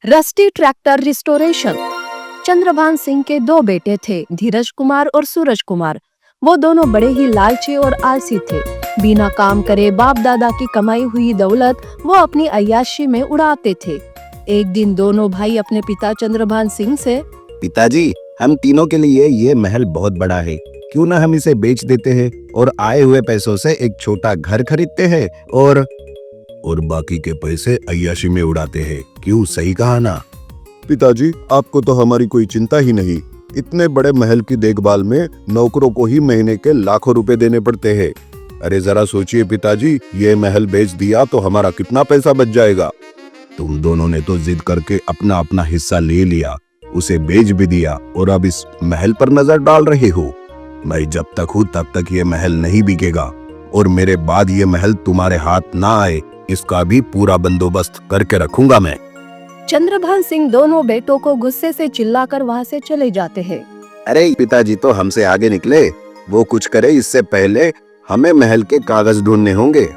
Rusty tractor restoration. Chandrabhan Singh के दो बेटे थे, धीरज कुमार और सूरज कुमार। वो दोनों बड़े ही लालची और आलसी थे। बिना काम करे बाप दादा की कमाई हुई दौलत वो अपनी अय्याशी में उड़ाते थे। एक दिन दोनों भाई अपने पिता चंद्रभान सिंह से, पिताजी, हम तीनों के लिए ये महल बहुत बड़ा है, क्यों ना हम इसे बेच देते हैं और आए हुए पैसों से एक छोटा घर खरीदते हैं और बाकी के पैसे अय्याशी में उड़ाते हैं। क्यों, सही कहा ना? पिताजी, आपको तो हमारी कोई चिंता ही नहीं। इतने बड़े महल की देखभाल में नौकरों को ही महीने के लाखों रुपए देने पड़ते हैं। अरे जरा सोचिए पिताजी, ये महल बेच दिया तो हमारा कितना पैसा बच जाएगा। तुम दोनों ने तो जिद करके अपना अपना हिस्सा ले लिया, उसे बेच भी दिया और अब इस महल पर नजर डाल रहे हो। मैं जब तक हूँ तब तक ये महल नहीं बिकेगा और मेरे बाद ये महल तुम्हारे हाथ ना आए, इसका भी पूरा बंदोबस्त करके रखूंगा मैं। चंद्रभान सिंह दोनों बेटों को गुस्से से चिल्लाकर वहाँ से चले जाते हैं। अरे पिताजी तो हमसे आगे निकले, वो कुछ करे इससे पहले हमें महल के कागज ढूंढने होंगे।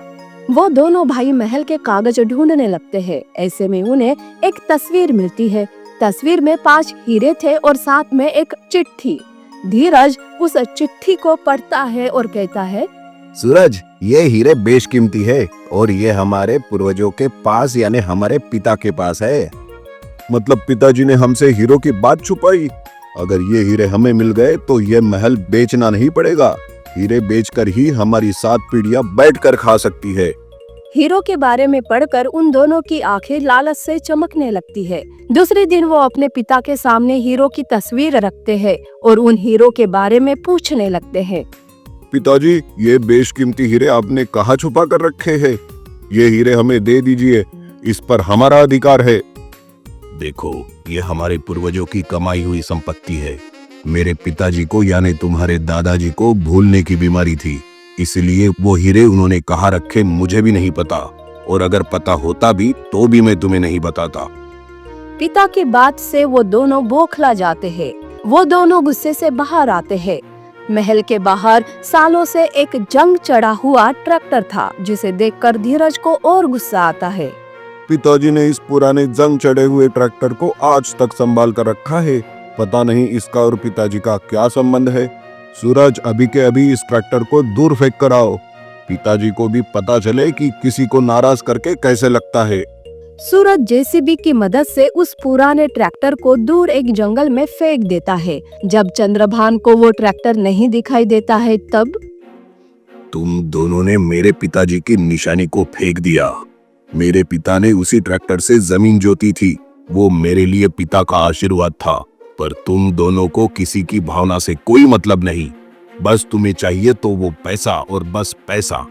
वो दोनों भाई महल के कागज ढूंढने लगते हैं। ऐसे में उन्हें एक तस्वीर मिलती है। तस्वीर में 5 हीरे थे और साथ में एक चिट्ठी। धीरज उस चिट्ठी को पढ़ता है और कहता है, सूरज, ये हीरे बेशकीमती है और ये हमारे पूर्वजों के पास यानी हमारे पिता के पास है। मतलब पिताजी ने हमसे हीरो की बात छुपाई। अगर ये हीरे हमें मिल गए तो ये महल बेचना नहीं पड़ेगा। हीरे बेचकर ही हमारी 7 पीढ़ियां बैठकर खा सकती है। हीरो के बारे में पढ़कर उन दोनों की आंखें लालच से चमकने लगती है। दूसरे दिन वो अपने पिता के सामने हीरो की तस्वीर रखते हैं और उन हीरो के बारे में पूछने लगते हैं। पिताजी, ये बेशकीमती हीरे आपने कहाँ छुपा कर रखे हैं? ये हीरे हमें दे दीजिए, इस पर हमारा अधिकार है। देखो, ये हमारे पूर्वजों की कमाई हुई संपत्ति है। मेरे पिताजी को यानी तुम्हारे दादाजी को भूलने की बीमारी थी, इसलिए वो हीरे उन्होंने कहाँ रखे मुझे भी नहीं पता, और अगर पता होता भी तो भी मैं तुम्हें नहीं बताता। पिता की बात से वो दोनों बौखला जाते हैं। वो दोनों गुस्से से बाहर आते हैं। महल के बाहर सालों से एक जंग चढ़ा हुआ ट्रैक्टर था, जिसे देखकर धीरज को और गुस्सा आता है। पिताजी ने इस पुराने जंग चढ़े हुए ट्रैक्टर को आज तक संभाल कर रखा है। पता नहीं इसका और पिताजी का क्या संबंध है। सूरज, अभी के अभी इस ट्रैक्टर को दूर फेंक कर आओ। पिताजी को भी पता चले कि किसी को नाराज करके कैसे लगता है। सूरज जेसीबी की मदद से उस पुराने ट्रैक्टर को दूर एक जंगल में फेंक देता है। जब चंद्रभान को वो ट्रैक्टर नहीं दिखाई देता है तब, तुम दोनों ने मेरे पिताजी की निशानी को फेंक दिया। मेरे पिता ने उसी ट्रैक्टर से जमीन जोती थी, वो मेरे लिए पिता का आशीर्वाद था। पर तुम दोनों को किसी की भावना से कोई मतलब नहीं, बस तुम्हें चाहिए तो वो पैसा और बस पैसा।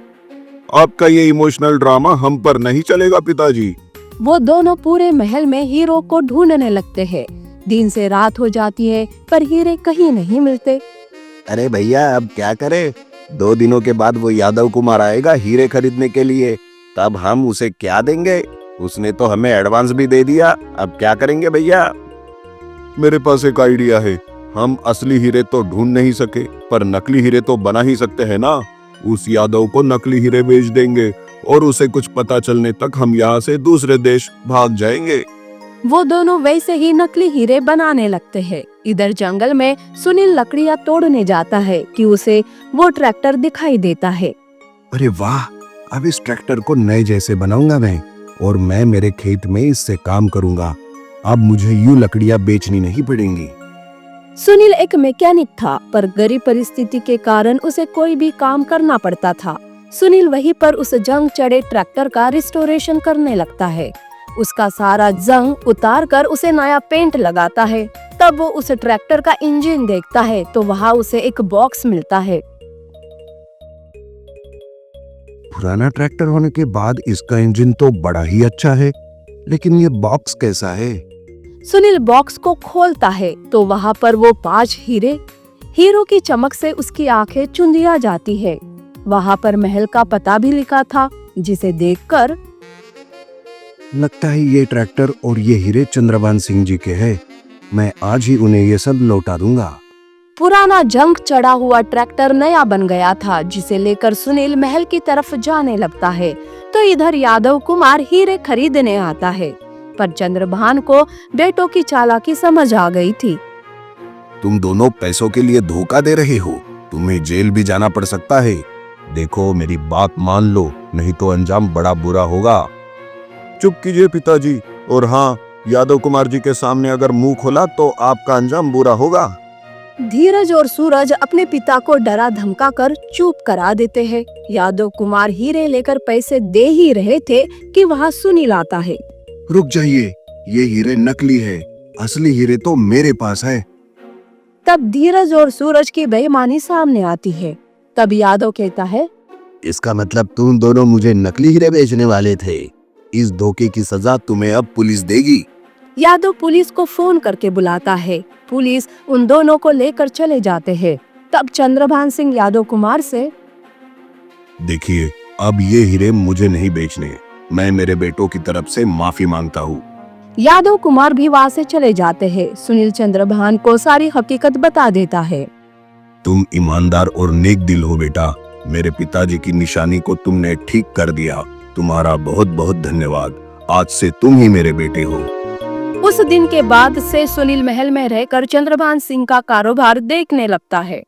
आपका ये इमोशनल ड्रामा हम पर नहीं चलेगा पिताजी। वो दोनों पूरे महल में हीरो को ढूंढने लगते हैं। दिन से रात हो जाती है पर हीरे कहीं नहीं मिलते। अरे भैया, अब क्या करें? 2 दिनों के बाद वो यादव कुमार आएगा हीरे खरीदने के लिए, तब हम उसे क्या देंगे? उसने तो हमें एडवांस भी दे दिया, अब क्या करेंगे भैया? मेरे पास एक आइडिया है। हम असली हीरे तो ढूंढ नहीं सके, पर नकली हीरे तो बना ही सकते हैं ना। उस यादव को नकली हीरे बेच देंगे और उसे कुछ पता चलने तक हम यहाँ से दूसरे देश भाग जाएंगे। वो दोनों वैसे ही नकली हीरे बनाने लगते हैं। इधर जंगल में सुनील लकड़ियाँ तोड़ने जाता है कि उसे वो ट्रैक्टर दिखाई देता है। अरे वाह, अब इस ट्रैक्टर को नए जैसे बनाऊंगा मैं, और मैं मेरे खेत में इससे काम करूंगा। अब मुझे यूं लकड़ियां बेचनी नहीं पड़ेंगी। सुनील एक मैकेनिक था, पर गरीब परिस्थिति के कारण उसे कोई भी काम करना पड़ता था। सुनील वहीं पर उस जंग चढ़े ट्रैक्टर का रिस्टोरेशन करने लगता है। उसका सारा जंग उतार कर उसे नया पेंट लगाता है। तब वो उस ट्रैक्टर का इंजन देखता है तो वहाँ उसे एक बॉक्स मिलता है। पुराना ट्रैक्टर होने के बाद इसका इंजन तो बड़ा ही अच्छा है, लेकिन ये बॉक्स कैसा है? सुनील बॉक्स को खोलता है तो वहाँ पर वो 5 हीरे। हीरो की चमक से उसकी आंखें चुंदिया जाती है। वहाँ पर महल का पता भी लिखा था, जिसे देखकर लगता है ये ट्रैक्टर और ये हीरे चंद्रभान सिंह जी के हैं। मैं आज ही उन्हें ये सब लौटा दूंगा। पुराना जंग चढ़ा हुआ ट्रैक्टर नया बन गया था, जिसे लेकर सुनील महल की तरफ जाने लगता है। तो इधर यादव कुमार हीरे खरीदने आता है। पर चंद्रभान को बेटों की चालाकी समझ आ गई थी। तुम दोनों पैसों के लिए धोखा दे रहे हो, तुम्हें जेल भी जाना पड़ सकता है। देखो मेरी बात मान लो, नहीं तो अंजाम बड़ा बुरा होगा। चुप कीजिए पिताजी, और हाँ, यादव कुमार जी के सामने अगर मुंह खोला तो आपका अंजाम बुरा होगा। धीरज और सूरज अपने पिता को डरा धमका कर चुप करा देते हैं। यादव कुमार हीरे लेकर पैसे दे ही रहे थे कि वहाँ सुनील आता है। रुक जाइए, ये हीरे नकली है, असली हीरे तो मेरे पास है। तब धीरज और सूरज की बेईमानी सामने आती है। तब यादव कहता है, इसका मतलब तुम दोनों मुझे नकली हीरे बेचने वाले थे। इस धोखे की सजा तुम्हें अब पुलिस देगी। यादव पुलिस को फोन करके बुलाता है। पुलिस उन दोनों को लेकर चले जाते हैं। तब चंद्रभान सिंह यादव कुमार से, देखिए, अब ये हीरे मुझे नहीं बेचने, मैं मेरे बेटों की तरफ से माफी मांगता हूँ। यादव कुमार भी वहाँ से चले जाते हैं। सुनील चंद्रभान को सारी हकीकत बता देता है। तुम ईमानदार और नेक दिल हो बेटा, मेरे पिताजी की निशानी को तुमने ठीक कर दिया। तुम्हारा बहुत बहुत धन्यवाद। आज से तुम ही मेरे बेटे हो। उस दिन के बाद से सुनील महल में रहकर चंद्रभान सिंह का कारोबार देखने लगता है।